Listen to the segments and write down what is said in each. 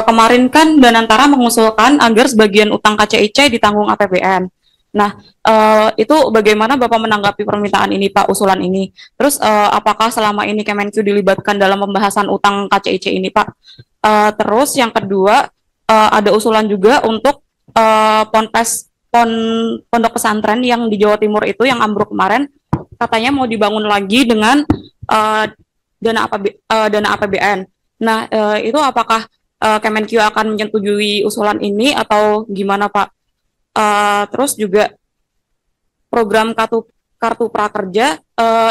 kemarin kan Danantara mengusulkan agar sebagian utang KCIC ditanggung APBN. Nah, itu bagaimana Bapak menanggapi permintaan ini, Pak, usulan ini? Terus, apakah selama ini Kemenkyu dilibatkan dalam pembahasan utang KCIC ini, Pak? Terus yang kedua, ada usulan juga untuk pondok pesantren yang di Jawa Timur itu yang ambruk kemarin, katanya mau dibangun lagi dengan dana APBN. Nah, itu apakah Kemenkyu akan menyetujui usulan ini atau gimana, Pak? Terus juga program kartu prakerja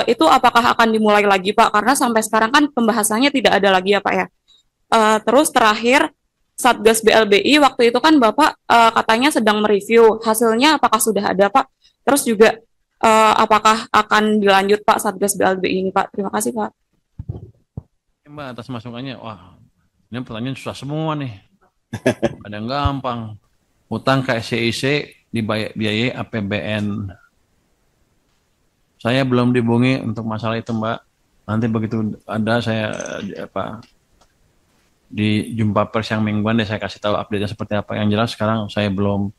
itu apakah akan dimulai lagi, Pak? Karena sampai sekarang kan pembahasannya tidak ada lagi ya, Pak ya. Terus terakhir Satgas BLBI waktu itu kan Bapak katanya sedang mereview, hasilnya apakah sudah ada, Pak? Terus juga apakah akan dilanjut, Pak, Satgas BLBI ini, Pak? Terima kasih, Pak. Mbak, atas masukannya. Wah, ini pertanyaan susah semua nih. Ada yang gampang. Utang KCIC dibiayai APBN. Saya belum dihubungi untuk masalah itu, Mbak. Nanti begitu ada saya di jumpa pers yang mingguan deh saya kasih tahu update-nya seperti apa. Yang jelas sekarang saya belum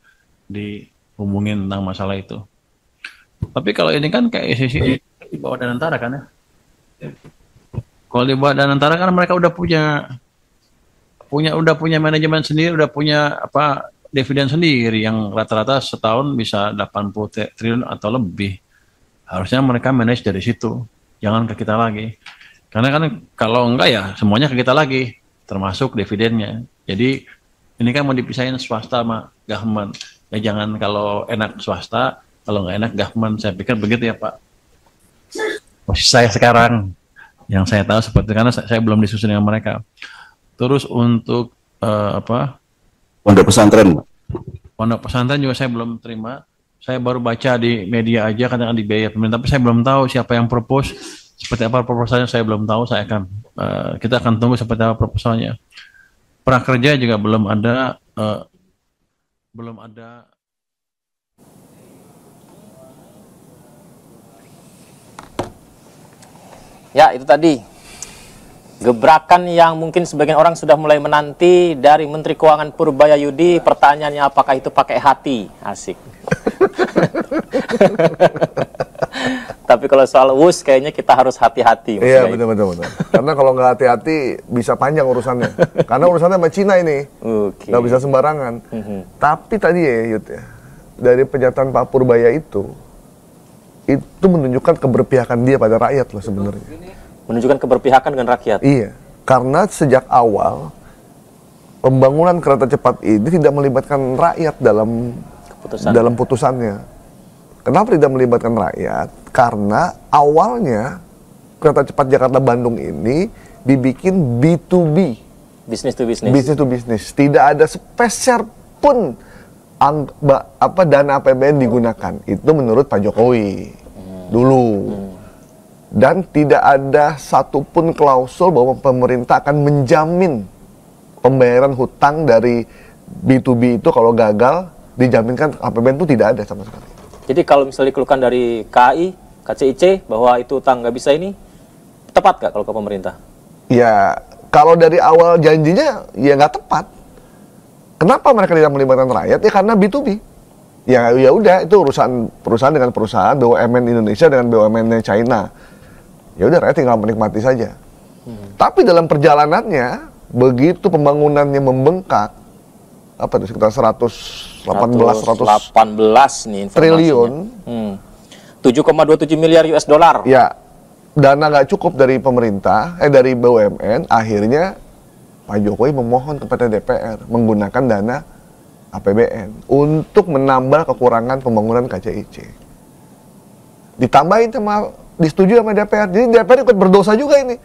dihubungin tentang masalah itu. Tapi kalau ini kan KCIC di bawah Danantara kan ya. Kalau di bawah Danantara kan mereka udah punya manajemen sendiri, udah punya dividen sendiri yang rata-rata setahun bisa 80 triliun atau lebih. Harusnya mereka manage dari situ, jangan ke kita lagi. Karena kan kalau enggak ya semuanya ke kita lagi, termasuk dividennya. Jadi ini kan mau dipisahin swasta sama government. Ya jangan kalau enak swasta, kalau nggak enak government. Saya pikir begitu ya Pak. Posisi saya sekarang, yang saya tahu seperti karena saya belum disusun dengan mereka. Terus untuk pondok pesantren, Pak. Pondok pesantren juga saya belum terima. Saya baru baca di media aja kadang dibiayai pemerintah, tapi saya belum tahu siapa yang propose, seperti apa proposalnya saya belum tahu. Kita akan tunggu seperti apa proposalnya. Prakerja juga belum ada. Ya, itu tadi gebrakan yang mungkin sebagian orang sudah mulai menanti dari Menteri Keuangan Purbayayudi. Pertanyaannya apakah itu pakai hati? Asik. Tapi kalau soal WUS kayaknya kita harus hati-hati. Iya, betul. Karena kalau nggak hati-hati bisa panjang urusannya. Karena urusannya sama Cina ini. Nggak bisa sembarangan. Tapi tadi ya, Yud, ya, dari pernyataan Pak Purbaya itu menunjukkan keberpihakan dia pada rakyat loh sebenarnya. Menunjukkan keberpihakan dengan rakyat. Iya, karena sejak awal pembangunan kereta cepat ini tidak melibatkan rakyat dalam putusannya. Kenapa tidak melibatkan rakyat? Karena awalnya kereta cepat Jakarta-Bandung ini dibikin B2B. Business to business. Business to business. Tidak ada sepeser pun dana APBN digunakan. Itu menurut Pak Jokowi dulu. Dan tidak ada satupun klausul bahwa pemerintah akan menjamin pembayaran hutang dari B2B itu kalau gagal dijaminkan APBN itu tidak ada sama sekali. Jadi kalau misalnya dikeluhkan dari KAI, KCIC bahwa itu hutang nggak bisa ini, tepat nggak kalau ke pemerintah? Ya, kalau dari awal janjinya ya nggak tepat. Kenapa mereka tidak melibatkan rakyat? Ya karena B2B. Ya udah itu urusan perusahaan dengan perusahaan, BUMN Indonesia dengan BUMN China. Ya udah rakyat tinggal menikmati saja. Tapi dalam perjalanannya begitu pembangunannya membengkak, sekitar 118 nih triliun, 7,27 miliar US dollar. Ya, dana nggak cukup dari pemerintah, dari BUMN, akhirnya Pak Jokowi memohon kepada DPR menggunakan dana APBN untuk menambah kekurangan pembangunan KCIC. Ditambahin disetujui sama DPR, jadi DPR ikut berdosa juga ini.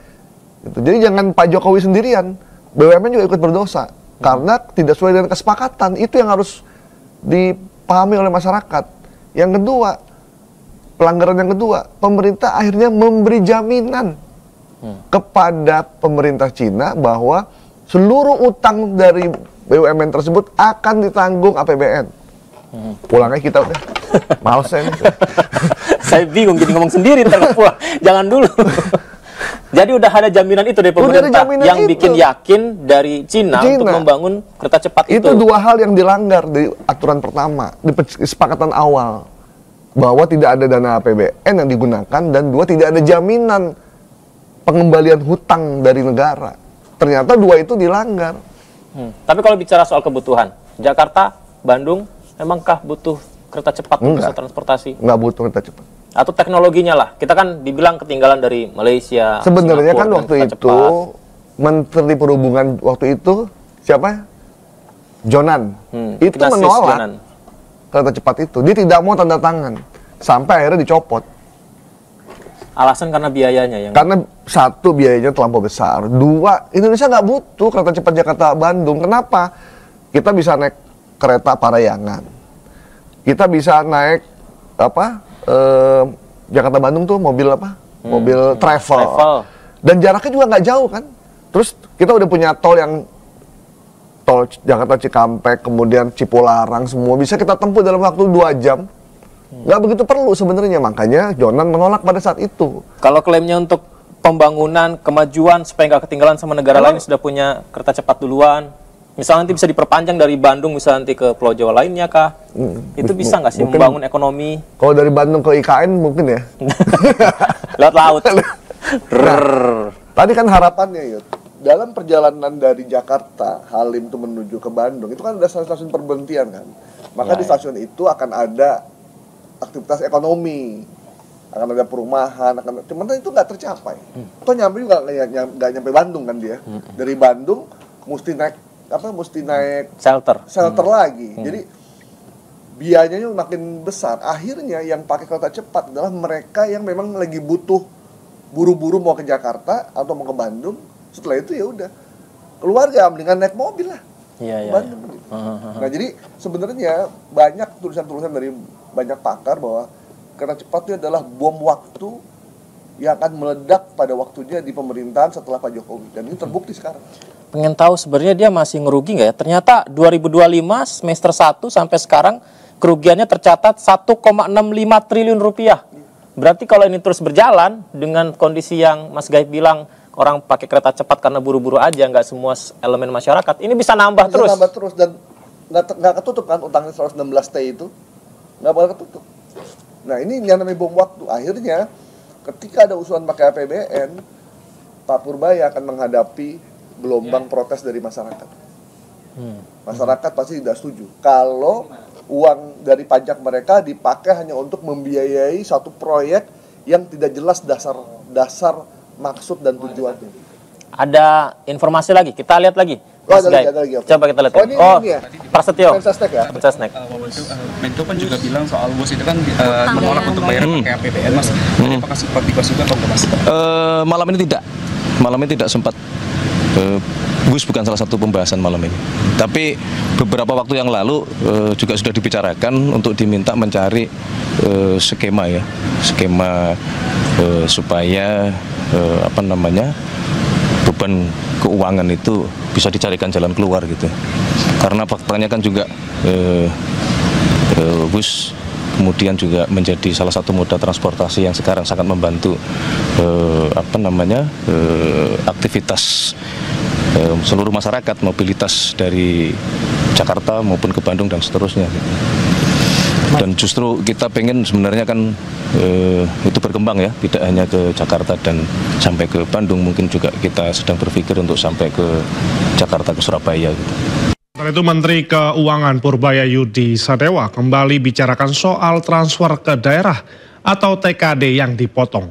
Gitu. Jadi jangan Pak Jokowi sendirian, BUMN juga ikut berdosa karena tidak sesuai dengan kesepakatan. Itu yang harus dipahami oleh masyarakat. Yang kedua, pelanggaran yang kedua, pemerintah akhirnya memberi jaminan kepada pemerintah Cina bahwa seluruh utang dari BUMN tersebut akan ditanggung APBN. Pulangnya kita udah males saya. Saya bingung jadi ngomong sendiri ntar pulang. Jangan dulu. Jadi udah ada jaminan itu dari pemerintah yang bikin yakin dari Cina untuk membangun kereta cepat itu. Itu dua hal yang dilanggar di aturan pertama, di kesepakatan awal. Bahwa tidak ada dana APBN yang digunakan, dan dua, tidak ada jaminan pengembalian hutang dari negara. Ternyata dua itu dilanggar. Tapi kalau bicara soal kebutuhan, Jakarta, Bandung, emangkah butuh kereta cepat untuk bisa transportasi? Nggak butuh kereta cepat. Atau teknologinya lah, kita kan dibilang ketinggalan dari Malaysia. Sebenarnya kan waktu itu Menteri Perhubungan waktu itu siapa? Jonan. Itu menolak kereta cepat itu. Dia tidak mau tanda tangan sampai akhirnya dicopot. Alasan karena biayanya yang. Karena satu, biayanya terlampau besar. Dua, Indonesia nggak butuh kereta cepat Jakarta Bandung. Kenapa? Kita bisa naik kereta Parayangan. Kita bisa naik apa? Jakarta Bandung tuh mobil apa? Mobil travel. Dan jaraknya juga nggak jauh kan? Terus kita udah punya tol yang tol Jakarta Cikampek, kemudian Cipularang, semua bisa kita tempuh dalam waktu 2 jam. Nggak begitu perlu sebenarnya, makanya Jonan menolak pada saat itu. Kalau klaimnya untuk pembangunan, kemajuan supaya nggak ketinggalan sama negara lain yang sudah punya kereta cepat duluan, misalnya nanti bisa diperpanjang dari Bandung misalnya nanti ke Pulau Jawa lainnya kah? Itu bisa nggak sih membangun ekonomi? Kalau dari Bandung ke IKN mungkin ya. Lewat laut. Tadi kan harapannya Yud, dalam perjalanan dari Jakarta, Halim itu menuju ke Bandung, itu kan ada stasiun perberhentian kan. Maka di stasiun itu akan ada aktivitas ekonomi, akan ada perumahan, cuman itu nggak tercapai. Toh nyampe juga nggak nyampe Bandung kan dia. Dari Bandung mesti naik shelter lagi. Jadi biayanya makin besar. Akhirnya yang pakai kereta cepat adalah mereka yang memang lagi butuh buru-buru mau ke Jakarta atau mau ke Bandung. Setelah itu ya udah keluarga mendingan naik mobil lah. Bandung. Gitu. Nah, jadi sebenarnya banyak tulisan-tulisan dari banyak pakar bahwa kereta cepat itu adalah bom waktu yang akan meledak pada waktunya di pemerintahan setelah Pak Jokowi, dan ini terbukti sekarang. Pengen tahu sebenarnya dia masih ngerugi nggak ya? Ternyata 2025 semester 1 sampai sekarang kerugiannya tercatat 1,65 triliun rupiah. Berarti kalau ini terus berjalan dengan kondisi yang Mas Gaib bilang orang pakai kereta cepat karena buru-buru aja, nggak semua elemen masyarakat, ini bisa nambah terus. Nambah terus dan nggak ketutup kan utangnya 116 T itu, nggak boleh ketutup. Nah ini yang namanya bom waktu. Akhirnya ketika ada usulan pakai APBN, Pak Purbaya akan menghadapi gelombang protes dari masyarakat. Masyarakat pasti tidak setuju kalau uang dari pajak mereka dipakai hanya untuk membiayai satu proyek yang tidak jelas dasar maksud dan tujuannya. Ada informasi lagi, kita lihat lagi. Mas Gaib, coba kita lihat. Ini ya? Prasetyo. Mensesnek ya? Mensesnek. Menko kan juga bilang soal WUS itu kan menolak untuk bayar pakai APBN, Mas. Apakah sempat dibahas juga atau Mas? Malam ini tidak. Malam ini tidak sempat. WUS bukan salah satu pembahasan malam ini. Tapi beberapa waktu yang lalu juga sudah dibicarakan untuk diminta mencari skema ya, skema supaya beban keuangan itu bisa dicarikan jalan keluar gitu. Karena faktanya kan juga WUS kemudian juga menjadi salah satu moda transportasi yang sekarang sangat membantu aktivitas seluruh masyarakat, mobilitas dari Jakarta maupun ke Bandung dan seterusnya gitu. Dan justru kita pengen sebenarnya kan itu berkembang ya, tidak hanya ke Jakarta dan sampai ke Bandung, mungkin juga kita sedang berpikir untuk sampai ke Jakarta, ke Surabaya gitu. Setelah itu Menteri Keuangan Purbaya Yudi Sadewa kembali bicarakan soal transfer ke daerah atau TKD yang dipotong.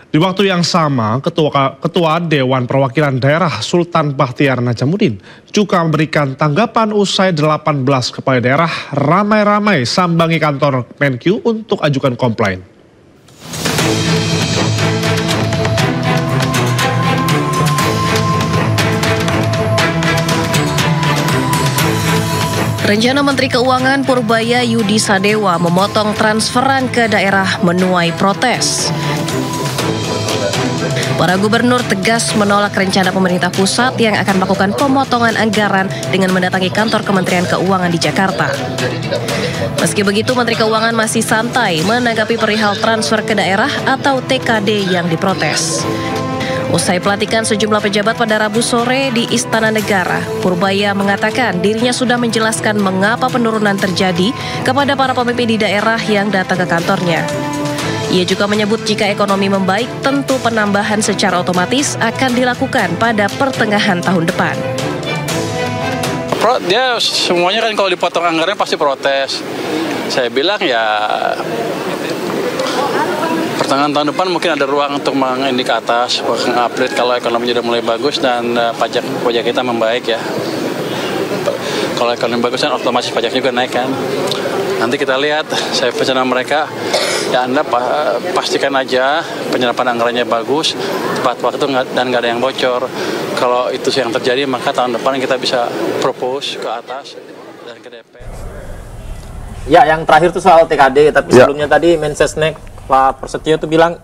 Di waktu yang sama, Ketua Dewan Perwakilan Daerah Sultan Bahtiar Najamuddin juga memberikan tanggapan usai 18 kepala daerah ramai-ramai sambangi kantor Menkyu untuk ajukan komplain. Rencana Menteri Keuangan Purbaya Yudi Sadewa memotong transferan ke daerah menuai protes. Para gubernur tegas menolak rencana pemerintah pusat yang akan melakukan pemotongan anggaran dengan mendatangi kantor Kementerian Keuangan di Jakarta. Meski begitu, Menteri Keuangan masih santai menanggapi perihal transfer ke daerah atau TKD yang diprotes. Usai pelantikan sejumlah pejabat pada Rabu sore di Istana Negara, Purbaya mengatakan dirinya sudah menjelaskan mengapa penurunan terjadi kepada para pemimpin di daerah yang datang ke kantornya. Ia juga menyebut jika ekonomi membaik, tentu penambahan secara otomatis akan dilakukan pada pertengahan tahun depan. Dia semuanya kan kalau dipotong anggarannya pasti protes. Saya bilang ya pertengahan tahun depan mungkin ada ruang untuk ini ke atas, meng-upgrade kalau ekonominya sudah mulai bagus dan pajak kita membaik ya. Kalau ekonomi bagus kan otomatis pajak juga naik kan. Nanti kita lihat, saya pesan mereka, ya Anda pastikan aja penyerapan anggarannya bagus, tepat waktu dan nggak ada yang bocor. Kalau itu yang terjadi, maka tahun depan kita bisa propose ke atas dan ke DPR. Ya, yang terakhir itu soal TKD, tapi sebelumnya tadi Mensesnek Pak Prasetyo itu bilang,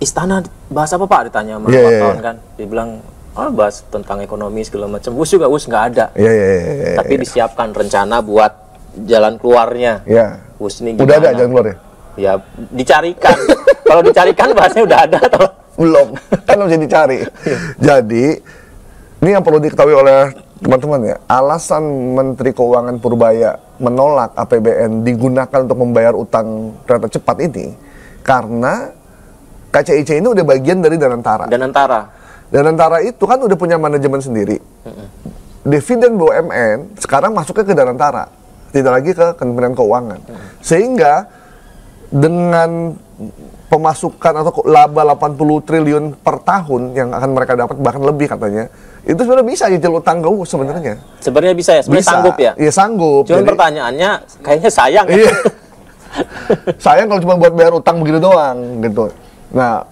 Istana bahas apa Pak? Ditanya sama wartawan kan. Dia bilang, bahas tentang ekonomi segala macam. WUS juga nggak ada. Tapi disiapkan rencana buat jalan keluarnya. WUS ini gimana? Udah ada jalan keluarnya? Ya, dicarikan. Kalau dicarikan bahasnya udah ada atau belum? Kan harus dicari. Jadi, ini yang perlu diketahui oleh teman-teman ya. Alasan Menteri Keuangan Purbaya menolak APBN digunakan untuk membayar utang kereta cepat ini karena KCIC ini udah bagian dari Danantara. Danantara itu kan udah punya manajemen sendiri. Dividen BUMN sekarang masuknya ke Danantara, tidak lagi ke Kementerian Keuangan. Sehingga dengan pemasukan atau laba 80 triliun per tahun yang akan mereka dapat, bahkan lebih katanya, itu sebenarnya bisa nyicil utang ke WUS sebenarnya. Sebenarnya bisa ya, sebenarnya sanggup ya? Iya sanggup. Cuma pertanyaannya kayaknya sayang ya. Sayang kalau cuma buat bayar utang begitu doang gitu. Nah,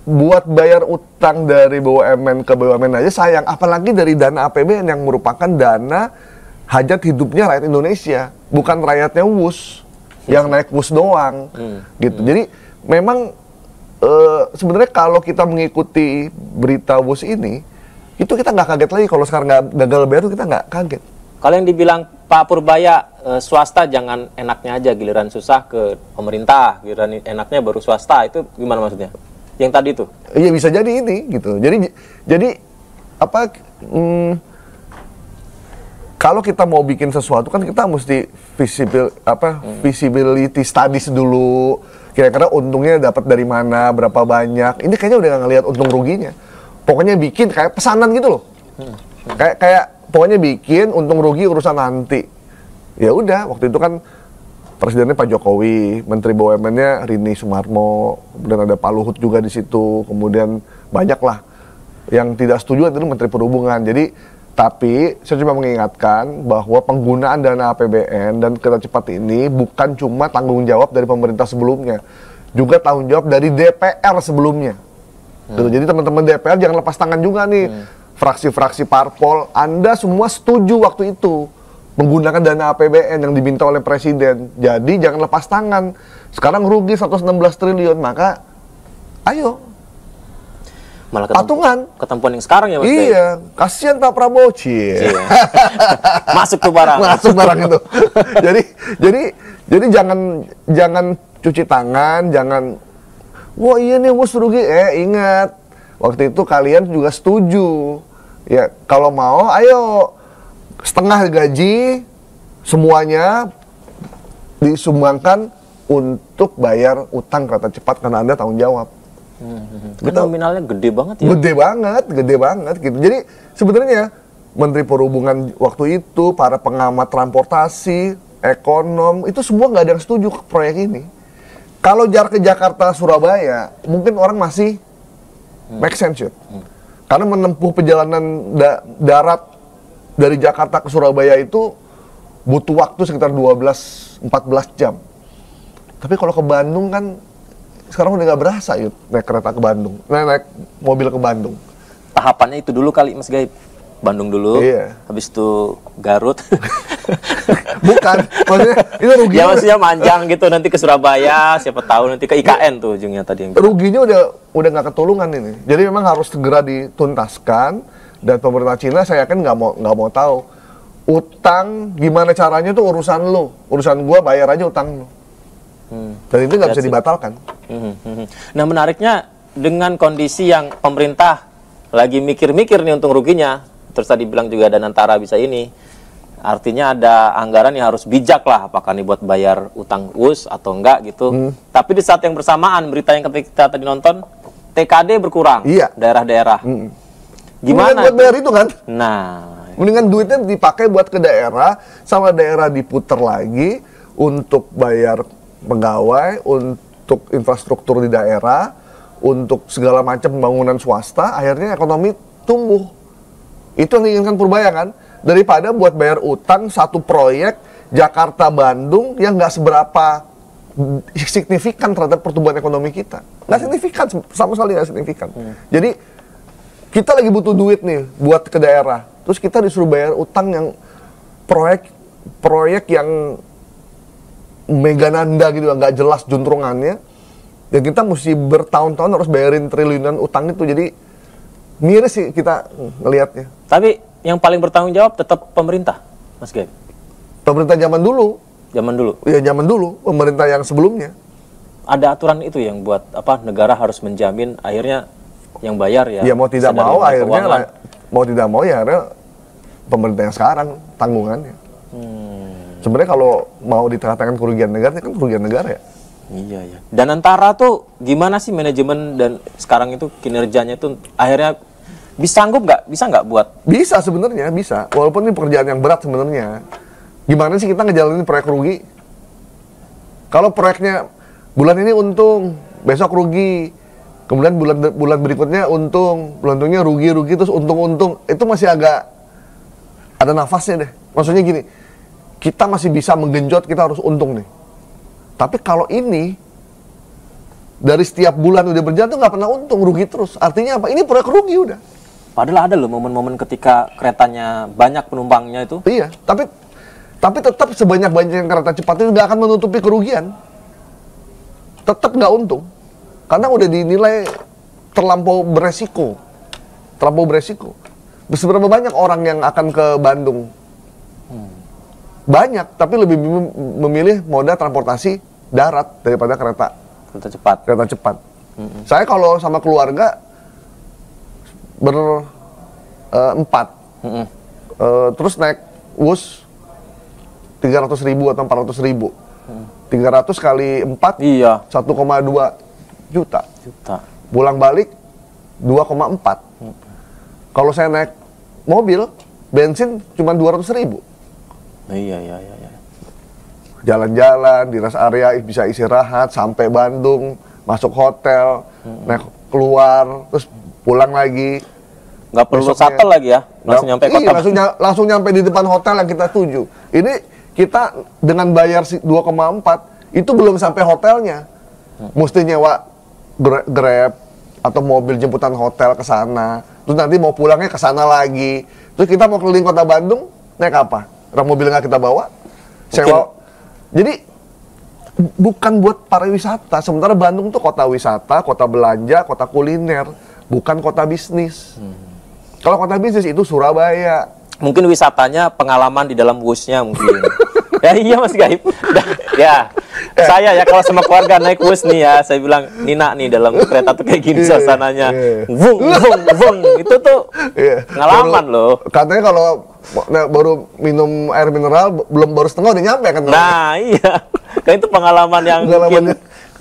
buat bayar utang dari BUMN ke BUMN aja sayang, apalagi dari dana APBN yang merupakan dana hajat hidupnya rakyat Indonesia, bukan rakyatnya WUS yang naik WUS doang gitu. Jadi memang sebenarnya kalau kita mengikuti berita WUS ini, itu kita nggak kaget lagi kalau sekarang nggak gagal bayar, itu kita nggak kaget. Kalau yang dibilang Pak Purbaya, swasta jangan enaknya aja, giliran susah ke pemerintah, giliran enaknya baru swasta, itu gimana maksudnya? Yang tadi itu? Iya bisa jadi ini gitu. Jadi apa? Kalau kita mau bikin sesuatu kan kita mesti visibility studies dulu. Kira-kira untungnya dapat dari mana, berapa banyak. Ini kayaknya udah nggak ngelihat untung ruginya. Pokoknya bikin kayak pesanan gitu loh. Kayak pokoknya bikin, untung rugi urusan nanti. Ya udah, waktu itu kan presidennya Pak Jokowi, Menteri BUMN-nya Rini Sumarmo, kemudian ada Pak Luhut juga di situ, kemudian banyak lah yang tidak setuju itu Menteri Perhubungan. Jadi, tapi saya cuma mengingatkan bahwa penggunaan dana APBN dan kereta cepat ini bukan cuma tanggung jawab dari pemerintah sebelumnya, juga tanggung jawab dari DPR sebelumnya. Gitu. Jadi teman-teman DPR jangan lepas tangan juga nih. Fraksi-fraksi parpol, Anda semua setuju waktu itu menggunakan dana APBN yang diminta oleh Presiden. Jadi jangan lepas tangan. Sekarang rugi 116 triliun, maka ayo. Malah patungan. Ketempuan yang sekarang ya Mas. Iya, kasihan Pak Prabowo. Masuk tuh barang. Masuk barang itu. jadi jangan cuci tangan, jangan wah iya nih WUS rugi. Ingat, waktu itu kalian juga setuju. Ya, kalau mau ayo setengah gaji semuanya disumbangkan untuk bayar utang kereta cepat karena Anda tanggung jawab. Nominalnya gede banget ya. Gede banget gitu. Jadi sebenarnya Menteri Perhubungan waktu itu, para pengamat transportasi, ekonom, itu semua nggak ada yang setuju ke proyek ini. Kalau jarak ke Jakarta Surabaya, mungkin orang masih make sense ya. Karena menempuh perjalanan darat dari Jakarta ke Surabaya itu butuh waktu sekitar 12-14 jam. Tapi kalau ke Bandung kan sekarang udah nggak berasa yuk naik kereta ke Bandung, naik mobil ke Bandung. Tahapannya itu dulu kali Mas Gaib. Bandung dulu, habis itu Garut. Bukan, maksudnya itu ruginya. Ya maksudnya manjang gitu nanti ke Surabaya, siapa tahu nanti ke IKN tuh ujungnya tadi yang. Ruginya udah nggak ketulungan ini. Jadi memang harus segera dituntaskan dan pemerintah Cina saya yakin nggak mau tahu. Utang gimana caranya tuh urusan lo, urusan gua bayar aja utang lo. Dan itu nggak bisa dibatalkan. Nah menariknya dengan kondisi yang pemerintah lagi mikir-mikir nih untung ruginya. Terus tadi bilang juga Danantara bisa ini. Artinya ada anggaran yang harus bijak lah, apakah nih buat bayar utang US atau enggak gitu. Tapi di saat yang bersamaan, berita yang kita tadi nonton, TKD berkurang, daerah-daerah. Gimana? Mendingan buat bayar itu kan? Nah, mendingan duitnya dipakai buat ke daerah, sama daerah diputer lagi untuk bayar pegawai, untuk infrastruktur di daerah, untuk segala macam pembangunan swasta, akhirnya ekonomi tumbuh. Itu yang diinginkan Purbaya kan? Daripada buat bayar utang satu proyek Jakarta-Bandung yang nggak seberapa signifikan terhadap pertumbuhan ekonomi kita. Nggak signifikan, sama sekali nggak signifikan. Jadi kita lagi butuh duit nih buat ke daerah. Terus kita disuruh bayar utang yang proyek yang megananda gitu, nggak jelas juntrungannya. Ya kita mesti bertahun-tahun harus bayarin triliunan utang itu. Jadi miris sih kita ngelihatnya. Tapi yang paling bertanggung jawab tetap pemerintah, Mas Gaib. Pemerintah zaman dulu. Zaman dulu? Ya zaman dulu, pemerintah yang sebelumnya. Ada aturan itu yang buat apa negara harus menjamin akhirnya yang bayar ya. Ya mau tidak mau akhirnya, mau tidak mau ya akhirnya pemerintah yang sekarang tanggungannya. Sebenarnya kalau mau dikatakan kerugian negara, kan kerugian negara ya. Iya ya. Danantara tuh gimana sih manajemen dan sekarang itu kinerjanya itu akhirnya bisa nggak buat? Bisa sebenarnya, bisa. Walaupun ini pekerjaan yang berat sebenarnya. Gimana sih kita ngejalanin proyek rugi? Kalau proyeknya bulan ini untung, besok rugi, kemudian bulan berikutnya untung, untungnya rugi terus untung, itu masih agak ada nafasnya deh. Maksudnya gini, kita masih bisa menggenjot, kita harus untung nih. Tapi kalau ini dari setiap bulan udah berjalan tuh nggak pernah untung, rugi terus. Artinya apa? Ini proyek rugi udah. Padahal ada loh momen-momen ketika keretanya banyak penumpangnya itu. Iya, tapi tetap sebanyak-banyaknya kereta cepat itu nggak akan menutupi kerugian. Tetap nggak untung. Karena udah dinilai terlampau beresiko. Seberapa banyak orang yang akan ke Bandung? Banyak, tapi lebih memilih moda transportasi darat daripada kereta cepat. Saya kalau sama keluarga berempat, terus naik WUS 300.000 atau 400.000. 300 kali 4, iya, 1,2 juta. Pulang balik 2,4. Kalau saya naik mobil, bensin cuma 200.000. Iya. Jalan-jalan di rest area bisa istirahat sampai Bandung, masuk hotel, naik keluar, terus pulang lagi. Nggak perlu shuttle lagi ya, langsung nyampe kota. Iya, langsung nyampe di depan hotel yang kita tuju. Ini kita dengan bayar 2,4 itu belum sampai hotelnya. Mesti nyewa Grab atau mobil jemputan hotel ke sana. Terus nanti mau pulangnya ke sana lagi. Terus kita mau keliling kota Bandung, naik apa? Mobil nggak kita bawa, sewa. Jadi bukan buat pariwisata. Sementara Bandung tuh kota wisata, kota belanja, kota kuliner, bukan kota bisnis. Kalau kota bisnis itu Surabaya. Mungkin wisatanya pengalaman di dalam busnya mungkin. Ya iya Mas Gaib. Ya, saya ya kalau sama keluarga naik bus nih ya, saya bilang Nina nih dalam kereta tuh kayak gini suasananya. Vung. Itu tuh pengalaman loh. Katanya kalau baru minum air mineral baru setengah udah nyampe kan. Nah iya, kan itu pengalaman yang mungkin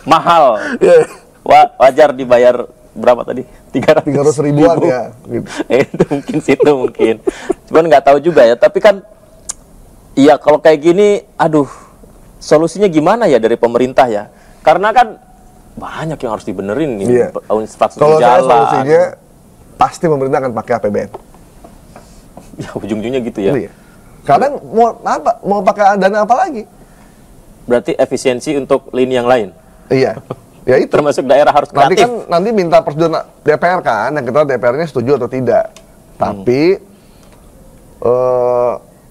mahal. Wajar dibayar berapa tadi? 300 ribuan ya. Gitu. Itu mungkin situ mungkin. Cuman nggak tahu juga ya. Tapi kan, iya kalau kayak gini, aduh, solusinya gimana ya dari pemerintah ya? Karena kan banyak yang harus dibenerin nih. Kalau saya solusinya pasti pemerintah akan pakai APBN. Ya ujung-ujungnya gitu ya. Iya. Karena mau pakai dana apa lagi? Berarti efisiensi untuk lini yang lain. Iya. Ya itu. Termasuk daerah harus kreatif. Nanti minta persetujuan DPR kan, yang kita DPR-nya setuju atau tidak. Tapi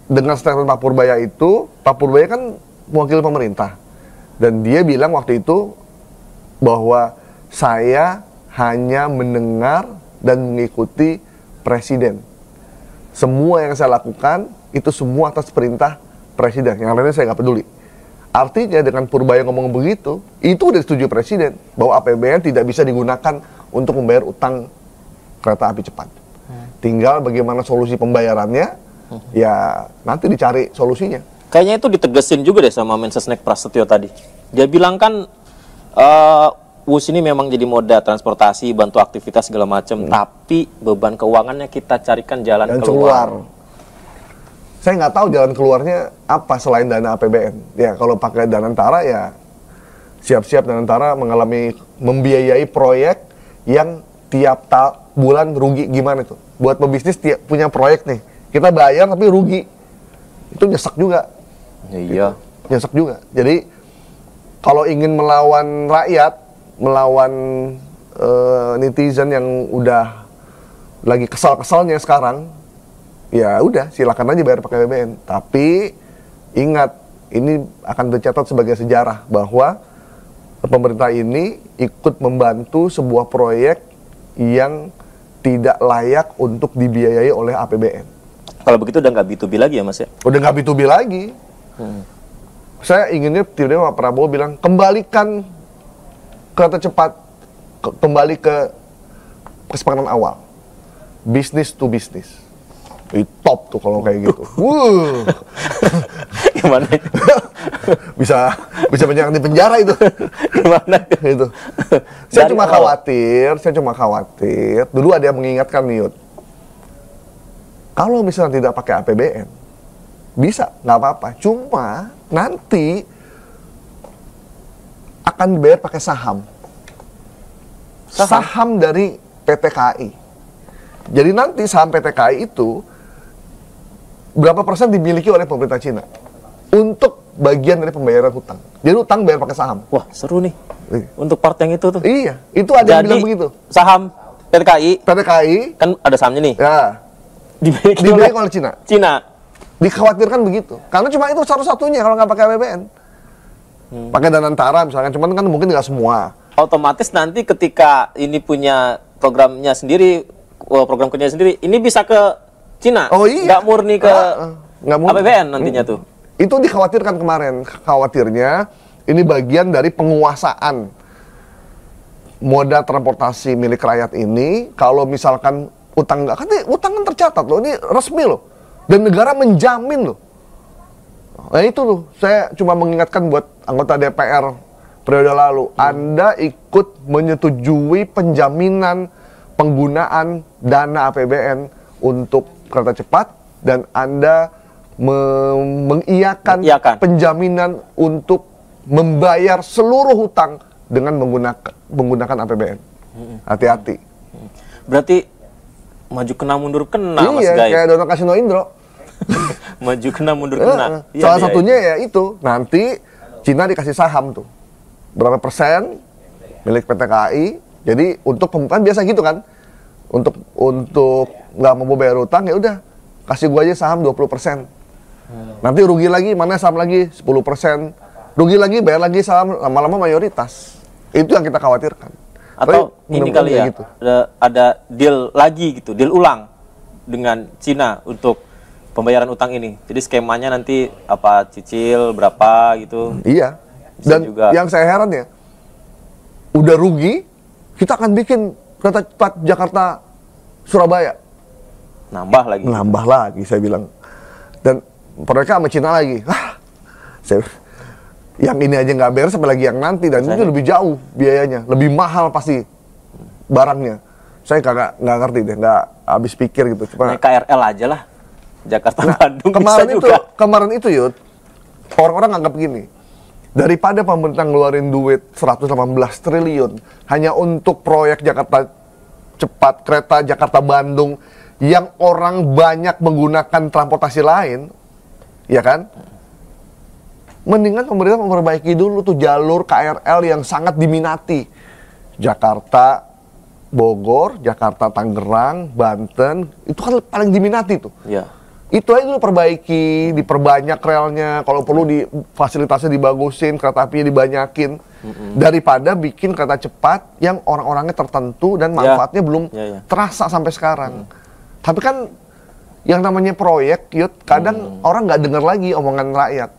dengan statement Pak Purbaya itu, Pak Purbaya kan mewakili pemerintah. Dan dia bilang waktu itu bahwa saya hanya mendengar dan mengikuti presiden. Semua yang saya lakukan itu semua atas perintah presiden. Yang lainnya saya nggak peduli. Artinya dengan Purbaya ngomong begitu, itu udah setuju presiden bahwa APBN tidak bisa digunakan untuk membayar utang kereta api cepat. Tinggal bagaimana solusi pembayarannya, ya nanti dicari solusinya. Kayaknya itu ditegesin juga deh sama Mensesnek Prasetyo tadi. Dia bilang kan WUS ini memang jadi moda transportasi, bantu aktivitas segala macam, tapi beban keuangannya kita carikan jalan keluar. Saya nggak tahu jalan keluarnya apa selain dana APBN. Ya kalau pakai Danantara ya siap-siap Danantara membiayai proyek yang tiap bulan rugi gimana tuh. Buat pebisnis punya proyek nih, kita bayar tapi rugi. Itu nyesek juga. Iya. Gitu. Nyesek juga. Jadi kalau ingin melawan rakyat, melawan netizen yang udah lagi kesal-kesalnya sekarang, ya udah silakan aja bayar pakai BBM. Tapi ingat, ini akan tercatat sebagai sejarah bahwa pemerintah ini ikut membantu sebuah proyek yang tidak layak untuk dibiayai oleh APBN. Kalau begitu udah nggak B2B lagi ya Mas ya? Udah nggak B2B lagi. Saya inginnya tiba-tiba Pak Prabowo bilang kembalikan kereta cepat, kembali ke kesepakatan awal, bisnis to bisnis. Top tuh kalau kayak gitu. Gimana? bisa banyak di penjara itu. Gimana? Itu. Saya cuma khawatir. Dulu ada yang mengingatkan nih, Yud. Kalau misalnya tidak pakai APBN, bisa, nggak apa-apa. Cuma nanti akan dibayar pakai saham. Saham dari PT KAI. Jadi nanti saham PT KAI itu berapa persen dimiliki oleh pemerintah Cina untuk bagian dari pembayaran hutang. Jadi hutang bayar pakai saham. Wah, seru nih. Untuk part yang itu tuh. Iya, itu ada yang bilang begitu. Saham PT KAI kan ada sahamnya nih. Ya. Dimiliki oleh Cina. Dikhawatirkan begitu. Karena cuma itu satu-satunya kalau nggak pakai APBN. Pakai Danantara misalkan, cuman kan mungkin nggak semua. Otomatis nanti ketika ini punya programnya sendiri, program kerja sendiri, ini bisa ke Cina. Oh iya. Nggak murni ke APBN nantinya tuh. Itu dikhawatirkan kemarin. Khawatirnya ini bagian dari penguasaan moda transportasi milik rakyat ini. Kalau misalkan utang nggak, kan utang kan tercatat loh, ini resmi loh. Dan negara menjamin loh. Nah itu loh, saya cuma mengingatkan buat anggota DPR periode lalu, Anda ikut menyetujui penjaminan penggunaan dana APBN untuk kereta cepat, dan Anda mengiyakan penjaminan untuk membayar seluruh hutang dengan menggunakan APBN. Hati-hati. Berarti maju kena mundur kena, Mas Iya, Gaib. kayak Dono Kasino Indro. Maju kena mundur kena. Salah satunya ya itu, nanti Cina dikasih saham tuh. Berapa persen milik PT KAI. Jadi untuk pembukaan biasa gitu kan. Untuk nggak mau bayar utang, ya udah kasih gua aja saham 20%. Nanti rugi lagi, mana saham lagi 10%. Rugi lagi, bayar lagi saham, lama-lama mayoritas. Itu yang kita khawatirkan. Atau ini kali ya, gitu. ada deal lagi gitu, deal ulang dengan Cina untuk pembayaran utang ini. Jadi skemanya nanti apa, cicil berapa gitu. Iya. Dan juga, yang saya heran ya, udah rugi, kita akan bikin kereta cepat Jakarta Surabaya. Nambah lagi saya bilang. Dan mereka sama Cina lagi. Yang ini aja nggak beres, sampai lagi yang nanti, dan itu lebih jauh biayanya, lebih mahal pasti barangnya. Saya nggak ngerti deh, nggak habis pikir gitu. Naik KRL aja lah, Jakarta Bandung kemarin itu Yud, orang-orang anggap gini, daripada pemerintah ngeluarin duit 118 triliun hanya untuk proyek Jakarta cepat, kereta Jakarta Bandung yang orang banyak menggunakan transportasi lain, ya kan? Mendingan pemerintah memperbaiki dulu tuh jalur KRL yang sangat diminati. Jakarta Bogor, Jakarta Tangerang, Banten, itu kan paling diminati tuh. Iya. Itu aja dulu perbaiki, diperbanyak relnya, kalau perlu fasilitasnya dibagusin, kereta apinya dibanyakin. Daripada bikin kereta cepat yang orang-orangnya tertentu dan manfaatnya belum terasa sampai sekarang. Tapi kan yang namanya proyek, Yud, kadang orang nggak dengar lagi omongan rakyat.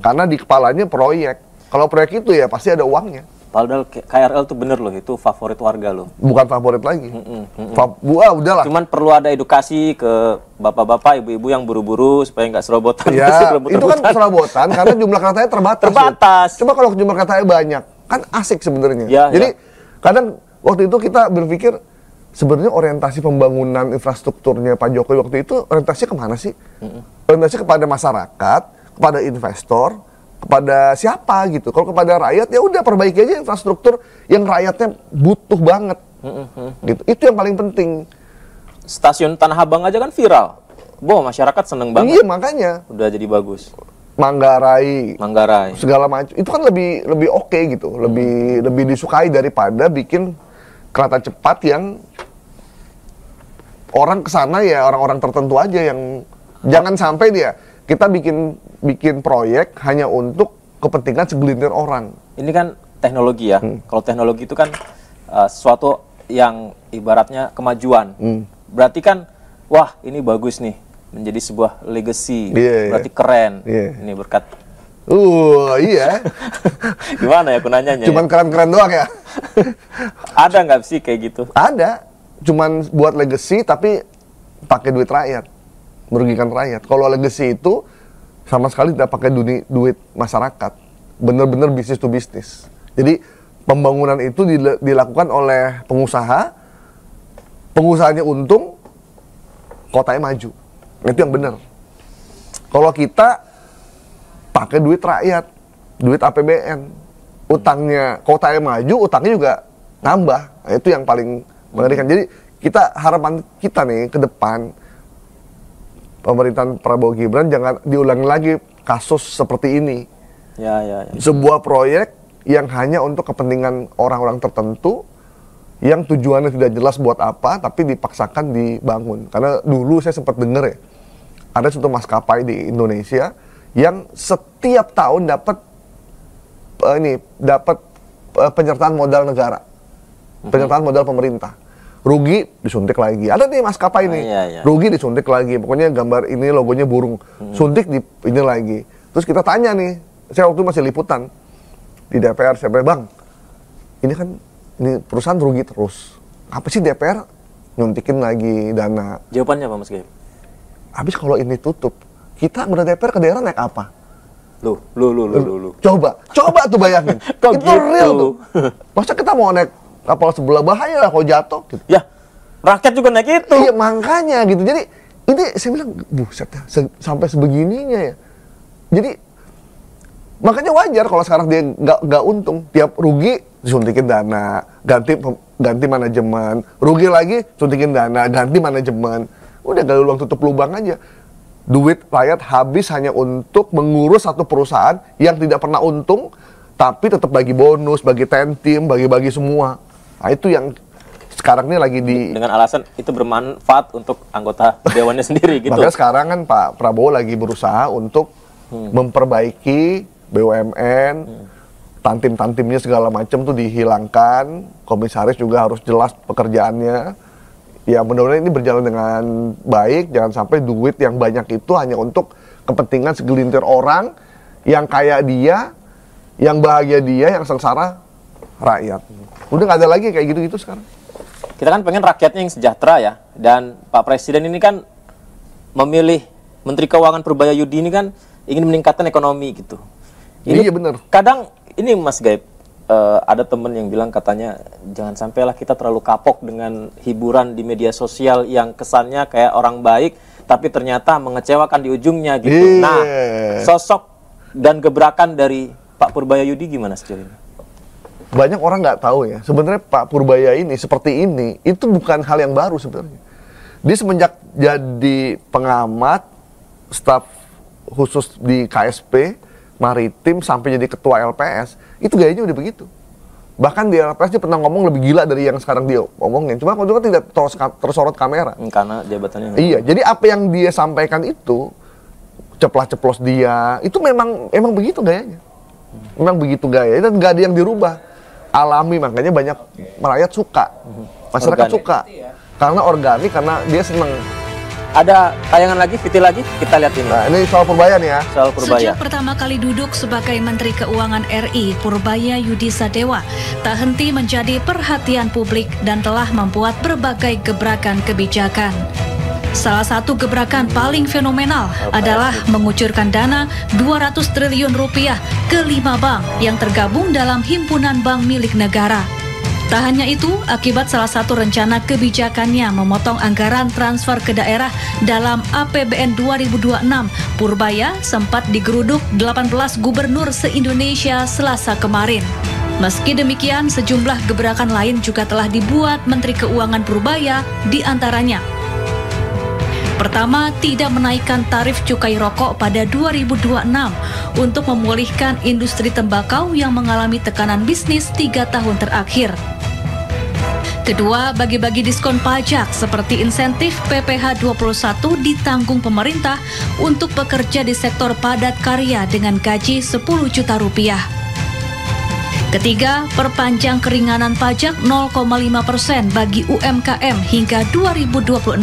Karena di kepalanya proyek. Kalau proyek itu ya pasti ada uangnya. Padahal KRL tuh bener loh, itu favorit warga loh. Bukan favorit lagi. Udahlah. Cuman perlu ada edukasi ke bapak-bapak, ibu-ibu yang buru-buru supaya nggak serobotan. Ya, itu kan serobotan karena jumlah keretanya terbatas. Ya. Coba kalau jumlah keretanya banyak, kan asik sebenarnya. Ya, jadi kadang waktu itu kita berpikir sebenarnya orientasi pembangunan infrastrukturnya Pak Jokowi waktu itu orientasinya kemana sih? Orientasi kepada masyarakat, kepada investor, kepada siapa gitu. Kalau kepada rakyat ya udah perbaiki aja infrastruktur yang rakyatnya butuh banget. Gitu. Itu yang paling penting. Stasiun Tanah Abang aja kan viral. Masyarakat seneng banget. Iya, makanya. Udah jadi bagus. Manggarai. Segala macam. Itu kan lebih oke gitu. Lebih disukai daripada bikin kereta cepat yang orang kesana ya orang-orang tertentu aja yang jangan sampai dia kita bikin proyek hanya untuk kepentingan segelintir orang. Ini kan teknologi ya. Kalau teknologi itu kan sesuatu yang ibaratnya kemajuan. Berarti kan, wah ini bagus nih, menjadi sebuah legacy. Berarti keren. Ini berkat. Iya. Gimana ya aku nanyanya? Cuman keren-keren doang ya? Ada nggak sih kayak gitu? Ada. Cuman buat legacy tapi pakai duit rakyat. Merugikan rakyat. Kalau legacy itu sama sekali tidak pakai duit masyarakat. Bener-bener bisnis to bisnis. Jadi pembangunan itu dilakukan oleh pengusaha, pengusahanya untung, kotanya maju. Itu yang benar. Kalau kita pakai duit rakyat, duit APBN, utangnya kotanya maju, utangnya juga nambah. Nah, itu yang paling mengerikan. Jadi harapan kita nih ke depan, pemerintahan Prabowo Gibran jangan diulangi lagi kasus seperti ini. Ya. Sebuah proyek yang hanya untuk kepentingan orang-orang tertentu yang tujuannya tidak jelas buat apa, tapi dipaksakan dibangun. Karena dulu saya sempat dengar ya, ada suatu maskapai di Indonesia yang setiap tahun dapat penyertaan modal negara, penyertaan modal pemerintah. Rugi disuntik lagi. Ada nih maskapai nih, rugi disuntik lagi. Pokoknya gambar ini logonya burung, suntik di ini lagi. Terus kita tanya nih, saya waktu masih liputan di DPR, saya bilang, Bang, ini kan ini perusahaan rugi terus. Apa sih DPR nyuntikin lagi dana? Jawabannya apa Mas Gaib? Habis kalau ini tutup, kita anggota DPR ke daerah naik apa? Lu. Coba tuh bayangin. Itu gitu? Real tuh. Masa kita mau naik kapal sebelah, bahaya lah kalau jatuh gitu. Ya, rakyat juga naik itu. Iya, makanya gitu. Jadi ini saya bilang, buset ya, sampai sebegininya ya. Jadi makanya wajar kalau sekarang dia nggak untung, tiap rugi disuntikin dana, ganti manajemen, rugi lagi suntikin dana, ganti manajemen. Udah gak luang tutup lubang aja. Duit rakyat habis hanya untuk mengurus satu perusahaan yang tidak pernah untung, tapi tetap bagi bonus, bagi tentim, bagi-bagi semua. Nah, itu yang sekarang ini lagi dengan alasan itu bermanfaat untuk anggota dewannya sendiri gitu. Makanya sekarang kan Pak Prabowo lagi berusaha untuk memperbaiki BUMN, tantim-tantimnya segala macam tuh dihilangkan, komisaris juga harus jelas pekerjaannya. Ya mudah-mudahan ini berjalan dengan baik, jangan sampai duit yang banyak itu hanya untuk kepentingan segelintir orang yang kaya dia, yang bahagia dia, yang sengsara rakyat. Udah nggak ada lagi kayak gitu-gitu sekarang. Kita kan pengen rakyatnya yang sejahtera ya, dan Pak Presiden ini kan memilih Menteri Keuangan Purbaya Yudi ini kan ingin meningkatkan ekonomi gitu. Ini iya benar. Kadang ini Mas Gaib, ada temen yang bilang katanya jangan sampailah kita terlalu kapok dengan hiburan di media sosial yang kesannya kayak orang baik tapi ternyata mengecewakan di ujungnya gitu. Nah, sosok dan gebrakan dari Pak Purbaya Yudi gimana sejauh ini? Banyak orang nggak tahu ya, sebenarnya Pak Purbaya ini seperti ini itu bukan hal yang baru sebenarnya. Dia semenjak jadi pengamat, staf khusus di KSP Maritim sampai jadi ketua LPS, itu gayanya udah begitu. Bahkan di LPS dia pernah ngomong lebih gila dari yang sekarang dia omongin. Cuma waktu itu kan tidak tersorot kamera. Karena jabatannya. Iya, jadi apa yang dia sampaikan itu, ceplas-ceplos dia, itu memang begitu gayanya. Memang begitu gaya, dan nggak ada yang dirubah. Alami, makanya banyak rakyat suka. Masyarakat organik. Suka. Karena organik, karena dia seneng. ada tayangan lagi, video lagi, kita lihat ini. Nah, ini soal Purbaya nih ya. Soal Purbaya. Sejak pertama kali duduk sebagai Menteri Keuangan RI, Purbaya Yudi Sadewa tak henti menjadi perhatian publik dan telah membuat berbagai gebrakan kebijakan. Salah satu gebrakan paling fenomenal adalah mengucurkan dana 200 triliun rupiah ke 5 bank yang tergabung dalam himpunan bank milik negara. Tak hanya itu, akibat salah satu rencana kebijakannya memotong anggaran transfer ke daerah dalam APBN 2026, Purbaya sempat digeruduk 18 gubernur se-Indonesia Selasa kemarin. Meski demikian, sejumlah gebrakan lain juga telah dibuat Menteri Keuangan Purbaya, di antaranya: pertama, tidak menaikkan tarif cukai rokok pada 2026 untuk memulihkan industri tembakau yang mengalami tekanan bisnis 3 tahun terakhir. Kedua, bagi-bagi diskon pajak seperti insentif PPh 21 ditanggung pemerintah untuk pekerja di sektor padat karya dengan gaji 10 juta rupiah. Ketiga, perpanjang keringanan pajak 0,5% bagi UMKM hingga 2026.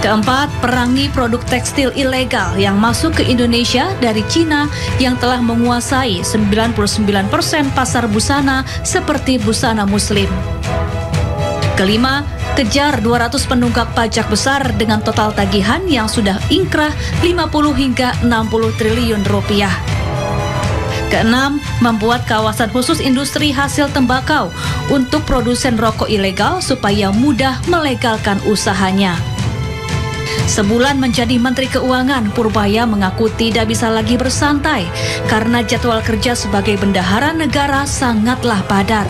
Keempat, perangi produk tekstil ilegal yang masuk ke Indonesia dari Cina yang telah menguasai 99% pasar busana seperti busana muslim. Kelima, kejar 200 penunggak pajak besar dengan total tagihan yang sudah ingkrah 50 hingga 60 triliun rupiah. Keenam, membuat kawasan khusus industri hasil tembakau untuk produsen rokok ilegal supaya mudah melegalkan usahanya. Sebulan menjadi Menteri Keuangan, Purbaya mengaku tidak bisa lagi bersantai karena jadwal kerja sebagai bendahara negara sangatlah padat.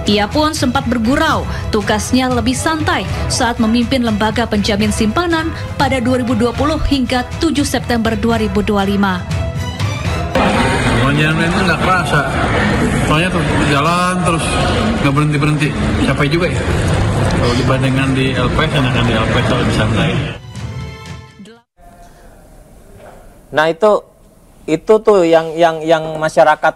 Ia pun sempat bergurau, tugasnya lebih santai saat memimpin lembaga penjamin simpanan pada 2020 hingga 7 September 2025. Jalan itu nggak kerasa, soalnya tuh jalan terus nggak berhenti, capek juga ya. Kalau dibandingkan di LPS, enakan di LPS lebih santai. Nah itu tuh yang masyarakat,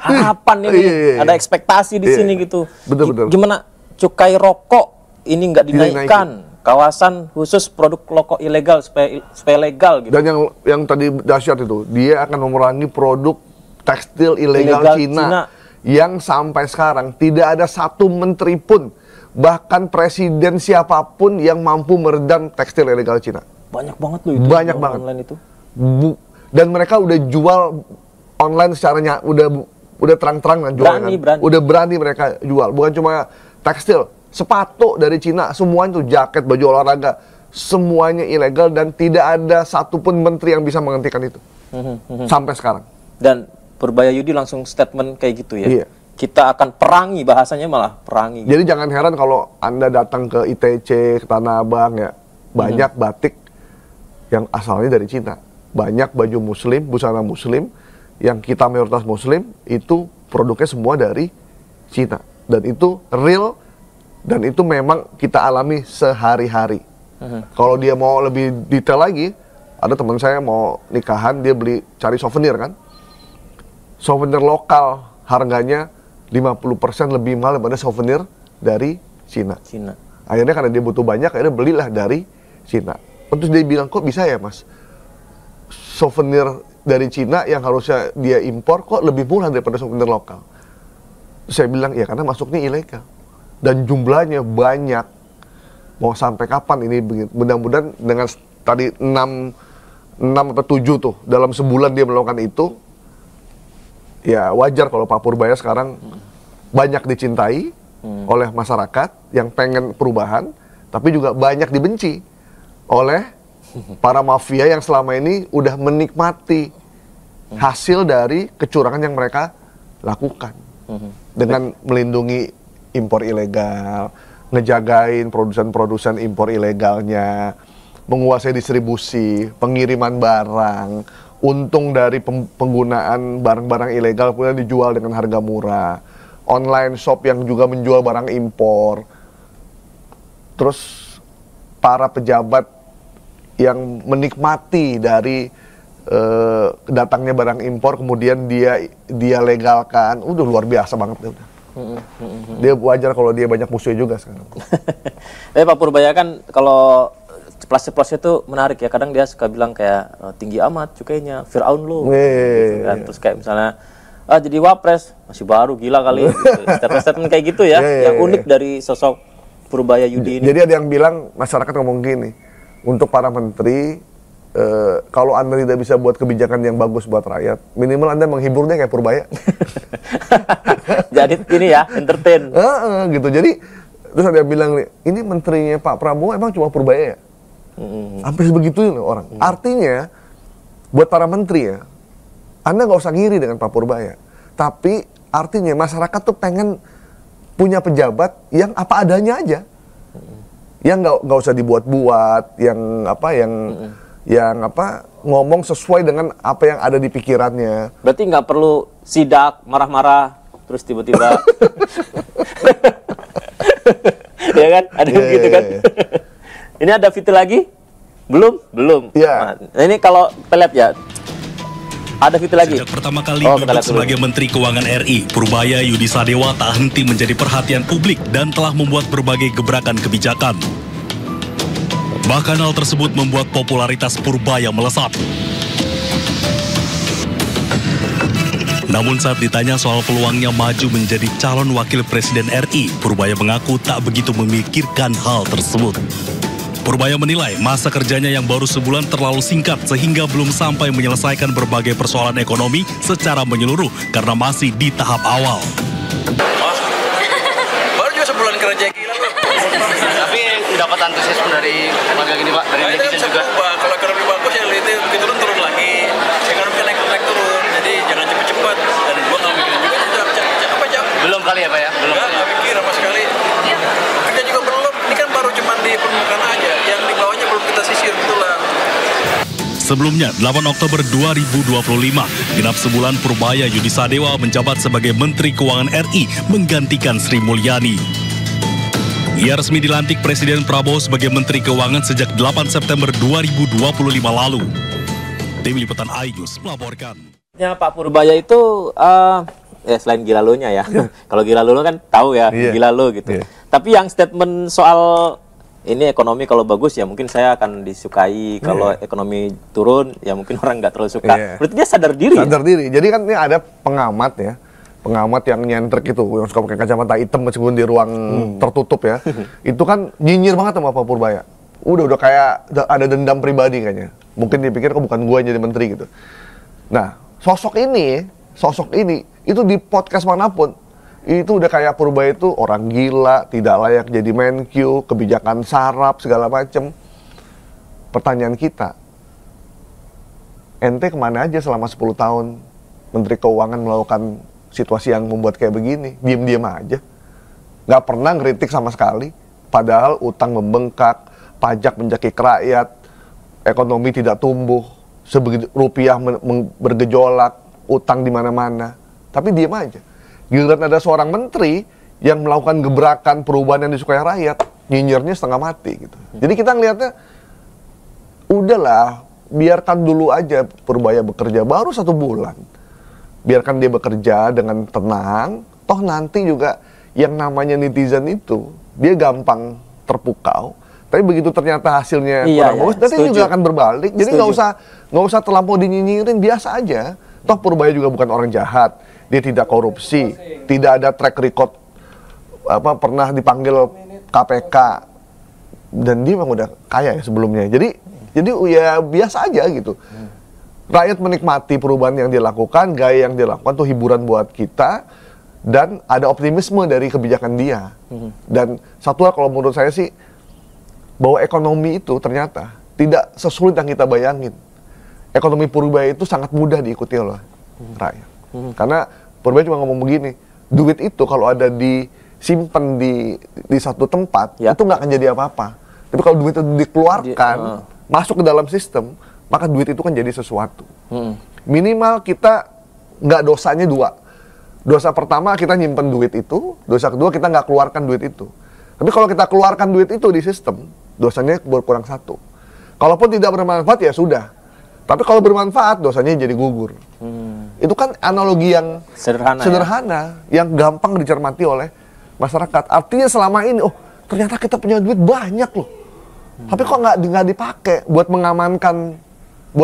harapan ini, ada ekspektasi di sini gitu. Betul. Gimana cukai rokok ini nggak dinaikkan? Kawasan khusus produk rokok ilegal supaya legal gitu. Dan yang tadi dahsyat itu, dia akan memerangi produk tekstil ilegal Cina yang sampai sekarang tidak ada satu menteri pun, bahkan presiden siapapun yang mampu meredam tekstil ilegal Cina. Banyak banget loh itu. Banyak banget. Online itu. Dan mereka udah jual online secaranya udah terang-terangan jual kan. Udah berani mereka jual, bukan cuma tekstil. Sepatu dari Cina, semuanya tuh jaket, baju olahraga, semuanya ilegal dan tidak ada satupun menteri yang bisa menghentikan itu sampai sekarang. Dan Purbaya Yudi langsung statement kayak gitu ya. Iya. Kita akan perangi, bahasanya malah perangi. Jadi jangan heran kalau Anda datang ke ITC, ke Tanah Abang ya, banyak batik yang asalnya dari Cina, banyak baju muslim, busana muslim yang kita mayoritas muslim itu produknya semua dari Cina dan itu real. Dan itu memang kita alami sehari-hari. Kalau dia mau lebih detail lagi, ada teman saya mau nikahan, dia cari souvenir kan. Souvenir lokal harganya 50% lebih mahal daripada souvenir dari Cina. Akhirnya karena dia butuh banyak, akhirnya belilah dari Cina. Terus dia bilang, kok bisa ya mas? Souvenir dari Cina yang harusnya dia impor, kok lebih murah daripada souvenir lokal? Terus saya bilang, ya karena masuknya ilegal. Dan jumlahnya banyak. Mau sampai kapan ini? Mudah-mudahan dengan tadi 6 atau 7 tuh dalam sebulan dia melakukan itu, ya wajar kalau Pak Purbaya sekarang banyak dicintai oleh masyarakat yang pengen perubahan, tapi juga banyak dibenci oleh para mafia yang selama ini udah menikmati hasil dari kecurangan yang mereka lakukan dengan melindungi impor ilegal, ngejagain produsen-produsen impor ilegalnya, menguasai distribusi, pengiriman barang, untung dari penggunaan barang-barang ilegal kemudian dijual dengan harga murah, online shop yang juga menjual barang impor, terus para pejabat yang menikmati dari datangnya barang impor kemudian dia legalkan, udah luar biasa banget. Dia wajar kalau dia banyak musuhnya juga sekarang. Pak Purbaya kan kalau ceplas-ceplos itu menarik ya. Kadang dia suka bilang kayak tinggi amat cukainya, Firaun lu. Gitu kan. Terus kayak misalnya jadi wapres masih baru gila kali. Gitu. Statement kayak gitu ya. Yang unik dari sosok Purbaya Yudi ini. Jadi ada yang bilang masyarakat ngomong gini, untuk para menteri kalau Anda tidak bisa buat kebijakan yang bagus buat rakyat, minimal Anda menghibur dia kayak Purbaya. Jadi ini ya, entertain. Gitu. Jadi terus ada yang bilang nih, ini menterinya Pak Prabowo emang cuma Purbaya ya? Sampai sebegitunya loh orang. Artinya buat para menteri ya, Anda nggak usah ngiri dengan Pak Purbaya. Tapi artinya masyarakat tuh pengen punya pejabat yang apa adanya aja, yang nggak usah dibuat-buat, yang ngomong sesuai dengan apa yang ada di pikirannya. Berarti nggak perlu sidak, marah-marah, terus tiba-tiba, ya kan? Ada gitu kan? Ini ada fitur lagi? Belum. Iya. Nah, ini kalau kita lihat ya, ada fitur lagi. Sejak pertama kali menjabat sebagai Menteri Keuangan RI, Purbaya Yudi Sadewa tak henti menjadi perhatian publik dan telah membuat berbagai gebrakan kebijakan. Bahkan hal tersebut membuat popularitas Purbaya melesat. Namun saat ditanya soal peluangnya maju menjadi calon wakil presiden RI, Purbaya mengaku tak begitu memikirkan hal tersebut. Purbaya menilai masa kerjanya yang baru sebulan terlalu singkat sehingga belum sampai menyelesaikan berbagai persoalan ekonomi secara menyeluruh karena masih di tahap awal. Baru juga sebulan kerja gila. Tapi dapat antusiasme dari magang ini Pak, dari netizen juga. Kalau ekonomi bagus ya itu turun lagi. Ekonomi naik turun. Jadi jangan cepet-cepet. Dan gua nggak mikirin juga jauh. Belum kali ya Pak ya? Belum. Nggak mikir sama sekali. Kerja juga belum. Ini kan baru cuman di permukaan aja. Yang di bawahnya belum kita sisir betulan. Sebelumnya, 8 Oktober 2025, genap sebulan Purbaya Yudi Sadewa menjabat sebagai Menteri Keuangan RI menggantikan Sri Mulyani. Ia resmi dilantik Presiden Prabowo sebagai Menteri Keuangan sejak 8 September 2025 lalu. Tim Liputan iNews melaporkan. Ya, Pak Purbaya itu selain gila lo-nya ya. Kalau gila lo kan tahu ya, gila lo gitu. Tapi yang statement soal ini ekonomi kalau bagus ya mungkin saya akan disukai, kalau ekonomi turun ya mungkin orang nggak terlalu suka. Berarti dia sadar diri. Sadar diri. Jadi kan ini ada pengamat ya. Pengamat yang nyentrik itu, yang suka pakai kacamata hitam meskipun di ruang tertutup ya. Itu kan nyinyir banget sama Pak Purbaya. Udah kayak ada dendam pribadi kayaknya. Mungkin dipikir kok bukan gue yang jadi menteri gitu. Nah, sosok ini itu di podcast manapun itu udah kayak Purbaya itu orang gila, tidak layak jadi Menkyu, kebijakan sarap segala macem. Pertanyaan kita, ente kemana aja selama 10 tahun Menteri Keuangan melakukan situasi yang membuat kayak begini? Diem-diem aja, nggak pernah ngeritik sama sekali. Padahal utang membengkak, pajak mencekik rakyat, ekonomi tidak tumbuh, rupiah bergejolak, utang di mana-mana. Tapi diem aja. Giliran ada seorang menteri yang melakukan gebrakan perubahan yang disukai rakyat, nyinyirnya setengah mati gitu. Jadi kita ngelihatnya, udahlah, biarkan dulu aja Purbaya bekerja, baru 1 bulan. Biarkan dia bekerja dengan tenang, toh nanti juga yang namanya netizen itu, dia gampang terpukau. Tapi begitu ternyata hasilnya kurang bagus, nanti juga akan berbalik. Jadi nggak usah terlampau dinyinyirin, biasa aja. Toh Purbaya juga bukan orang jahat, dia tidak korupsi, tidak ada track record pernah dipanggil KPK, dan dia memang udah kaya ya sebelumnya. Jadi ya biasa aja gitu. Rakyat menikmati perubahan yang dilakukan, gaya yang dilakukan tuh hiburan buat kita, dan ada optimisme dari kebijakan dia. Dan satu hal kalau menurut saya sih, bahwa ekonomi itu ternyata tidak sesulit yang kita bayangin. Ekonomi Purbaya itu sangat mudah diikuti oleh rakyat. Karena Purbaya cuma ngomong begini, duit itu kalau ada disimpan di satu tempat, itu nggak akan jadi apa-apa. Tapi kalau duit itu dikeluarkan, masuk ke dalam sistem, maka duit itu kan jadi sesuatu. Minimal kita nggak dosanya 2. Dosa pertama kita nyimpen duit itu, dosa kedua kita nggak keluarkan duit itu. Tapi kalau kita keluarkan duit itu di sistem, dosanya berkurang 1. Kalaupun tidak bermanfaat ya sudah. Tapi kalau bermanfaat, dosanya jadi gugur. Itu kan analogi yang sederhana yang gampang dicermati oleh masyarakat. Artinya selama ini, oh ternyata kita punya duit banyak loh. Tapi kok nggak dipakai buat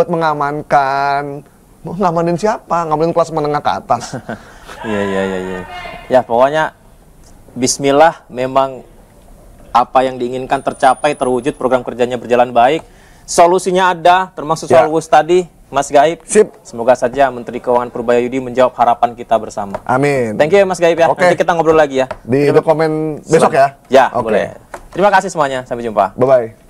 mengamankan, mau ngamanin siapa? Ngamanin kelas menengah ke atas. Iya. Ya pokoknya Bismillah, memang apa yang diinginkan tercapai, terwujud, program kerjanya berjalan baik, solusinya ada, termasuk soal WUS tadi, Mas Gaib. Sip. Semoga saja Menteri Keuangan Purbaya Yudi menjawab harapan kita bersama. Amin. Thank you Mas Gaib ya. Oke. Nanti kita ngobrol lagi ya. Di komen besok ya. Ya, Oke. boleh. Terima kasih semuanya. Sampai jumpa. Bye-bye.